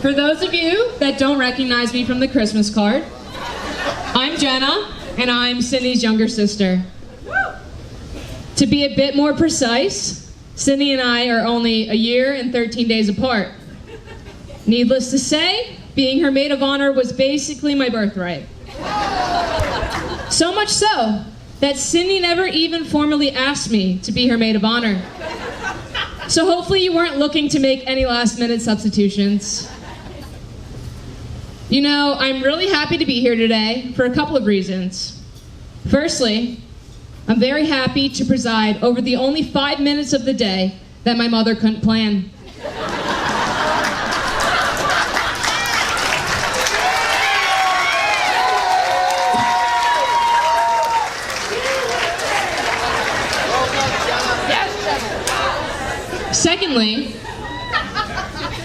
For those of you that don't recognize me from the Christmas card, I'm Jenna, and I'm Cindy's younger sister. To be a bit more precise, Cindy and I are only a year and 13 days apart. Needless to say, being her maid of honor was basically my birthright. So much so that Cindy never even formally asked me to be her maid of honor. So hopefully you weren't looking to make any last-minute substitutions. You know, I'm really happy to be here today for a couple of reasons. Firstly, I'm very happy to preside over the only 5 minutes of the day that my mother couldn't plan. Secondly,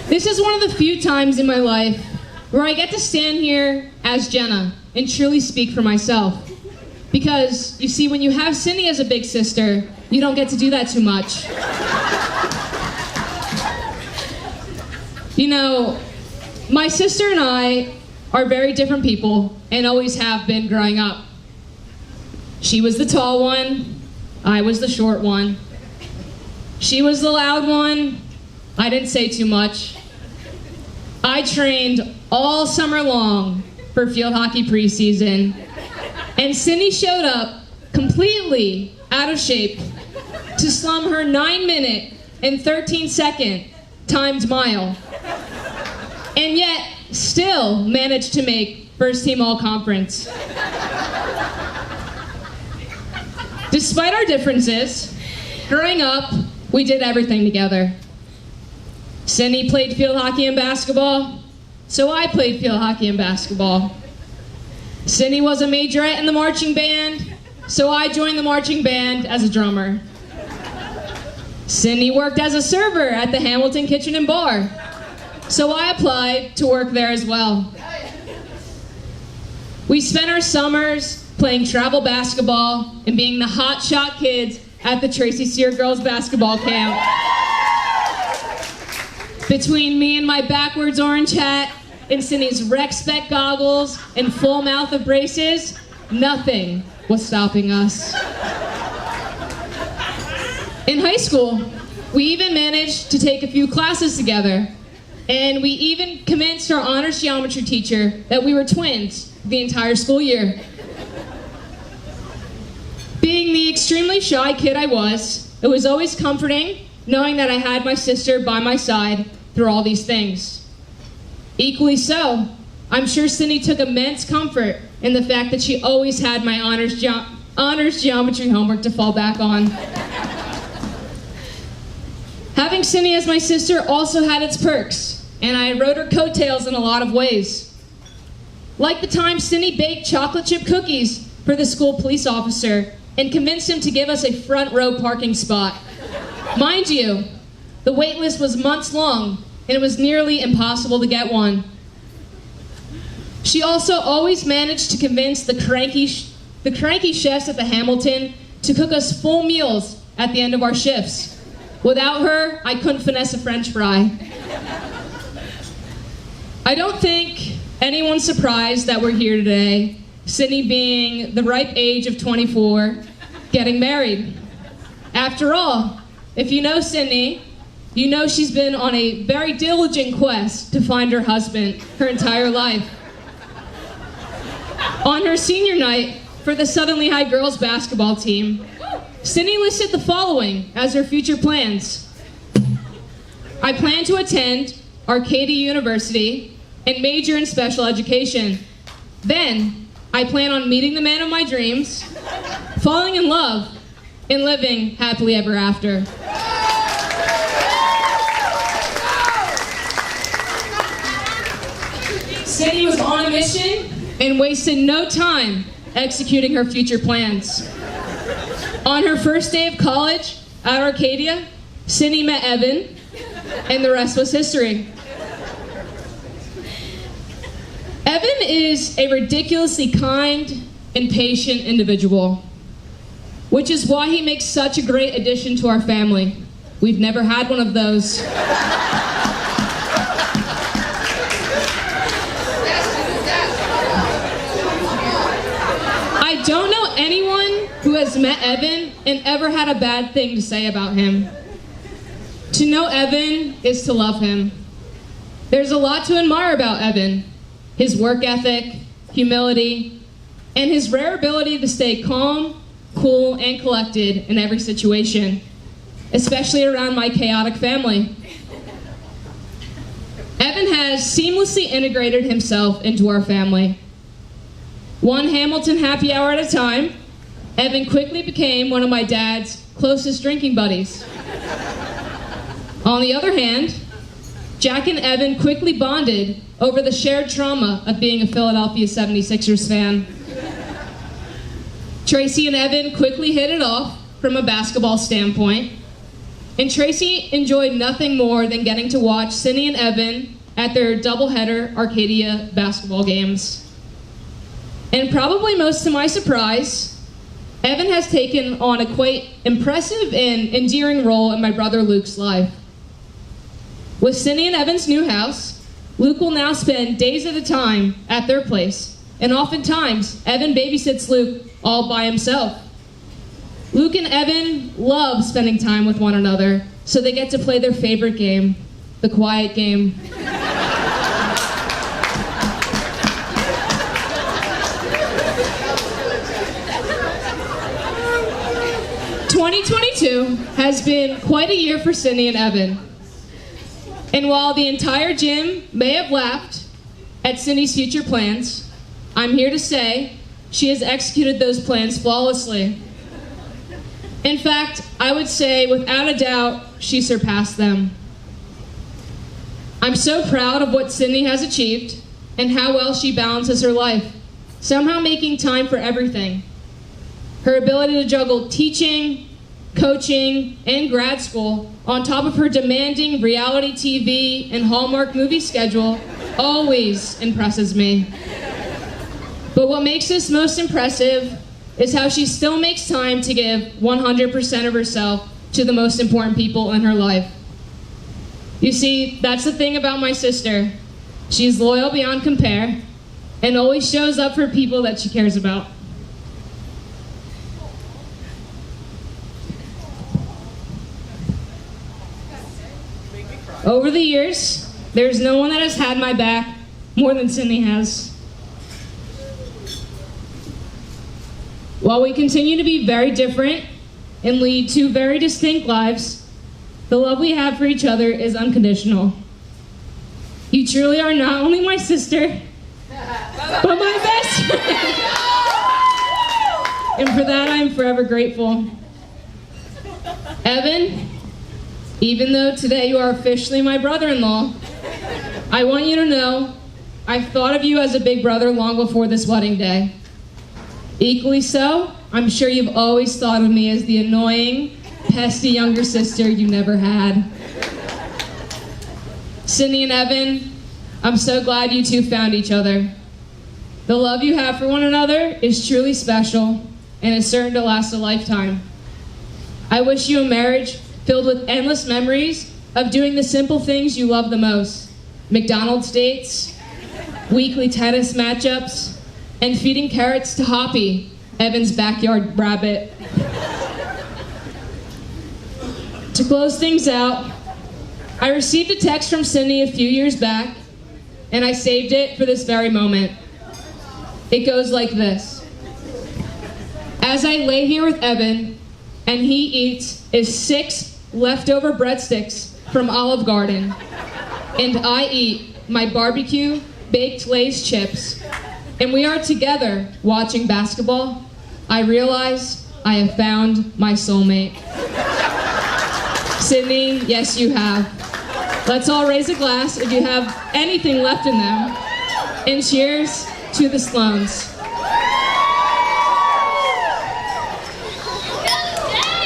this is one of the few times in my life where I get to stand here as Jenna and truly speak for myself. Because, you see, when you have Cindy as a big sister, you don't get to do that too much. You know, my sister and I are very different people and always have been growing up. She was the tall one, I was the short one. She was the loud one, I didn't say too much. I trained all summer long for field hockey preseason, and Cindy showed up completely out of shape to slum her 9-minute and 13-second timed mile, and yet still managed to make first team all-conference. Despite our differences, growing up, we did everything together. Cindy played field hockey and basketball, so I played field hockey and basketball. Cindy was a majorette in the marching band, so I joined the marching band as a drummer. Cindy worked as a server at the Hamilton Kitchen and Bar, so I applied to work there as well. We spent our summers playing travel basketball and being the hot shot kids at the Tracy Sear girls basketball camp. Between me and my backwards orange hat and Cindy's rec spec goggles and full mouth of braces, nothing was stopping us. In high school, we even managed to take a few classes together, and we even convinced our honors geometry teacher that we were twins the entire school year. Being the extremely shy kid I was, it was always comforting knowing that I had my sister by my side through all these things. Equally so, I'm sure Cindy took immense comfort in the fact that she always had my honors geometry homework to fall back on. Having Cindy as my sister also had its perks, and I rode her coattails in a lot of ways. Like the time Cindy baked chocolate chip cookies for the school police officer and convinced him to give us a front row parking spot. Mind you, the wait list was months long, and it was nearly impossible to get one. She also always managed to convince the cranky chefs at the Hamilton to cook us full meals at the end of our shifts. Without her, I couldn't finesse a French fry. I don't think anyone's surprised that we're here today, Cindy being the ripe age of 24, getting married. After all, if you know Cindy, you know she's been on a very diligent quest to find her husband her entire life. On her senior night for the Southern Lehigh girls basketball team, Cindy listed the following as her future plans. I plan to attend Arcadia University and major in special education. Then, I plan on meeting the man of my dreams, falling in love, and living happily ever after. Cindy was on a mission and wasted no time executing her future plans. On her first day of college at Arcadia, Cindy met Evan, and the rest was history. Evan is a ridiculously kind and patient individual, which is why he makes such a great addition to our family. We've never had one of those. and ever had a bad thing to say about him. To know Evan is to love him. There's a lot to admire about Evan: his work ethic, humility, and his rare ability to stay calm, cool, and collected in every situation, especially around my chaotic family. Evan has seamlessly integrated himself into our family. One Hamilton happy hour at a time, Evan quickly became one of my dad's closest drinking buddies. On the other hand, Jack and Evan quickly bonded over the shared trauma of being a Philadelphia 76ers fan. Tracy and Evan quickly hit it off from a basketball standpoint, and Tracy enjoyed nothing more than getting to watch Cindy and Evan at their doubleheader Arcadia basketball games. And probably most to my surprise, Evan has taken on a quite impressive and endearing role in my brother Luke's life. With Cindy and Evan's new house, Luke will now spend days at a time at their place, and oftentimes Evan babysits Luke all by himself. Luke and Evan love spending time with one another, so they get to play their favorite game, the quiet game. 2022 has been quite a year for Cindy and Evan. And while the entire gym may have laughed at Cindy's future plans, I'm here to say she has executed those plans flawlessly. In fact, I would say without a doubt, she surpassed them. I'm so proud of what Cindy has achieved and how well she balances her life, somehow making time for everything. Her ability to juggle teaching, coaching, and grad school on top of her demanding reality TV and Hallmark movie schedule always impresses me. But what makes this most impressive is how she still makes time to give 100% of herself to the most important people in her life. You see, that's the thing about my sister. She's loyal beyond compare and always shows up for people that she cares about. Over the years, there's no one that has had my back more than Cindy has. While we continue to be very different and lead two very distinct lives, the love we have for each other is unconditional. You truly are not only my sister, but my best friend. And for that, I am forever grateful. Evan, even though today you are officially my brother-in-law, I want you to know I've thought of you as a big brother long before this wedding day. Equally so, I'm sure you've always thought of me as the annoying, pesky younger sister you never had. Cindy and Evan, I'm so glad you two found each other. The love you have for one another is truly special and is certain to last a lifetime. I wish you a marriage filled with endless memories of doing the simple things you love the most: McDonald's dates, weekly tennis matchups, and feeding carrots to Hoppy, Evan's backyard rabbit. To close things out, I received a text from Cindy a few years back, and I saved it for this very moment. It goes like this: as I lay here with Evan, and he eats his 6 leftover breadsticks from Olive Garden, and I eat my barbecue baked Lay's chips, and we are together watching basketball, I realize I have found my soulmate. Sydney, yes you have. Let's all raise a glass if you have anything left in them, and cheers to the Sloans.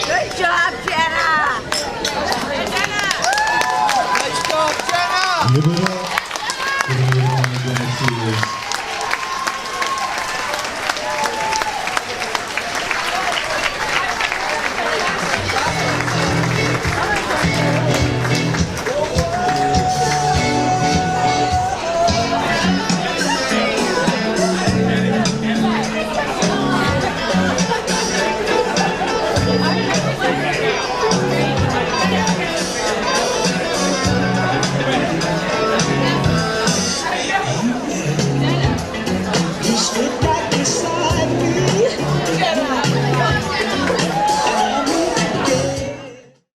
Good job, Jenna! Nice job, Jenna! Give it up. Give it up.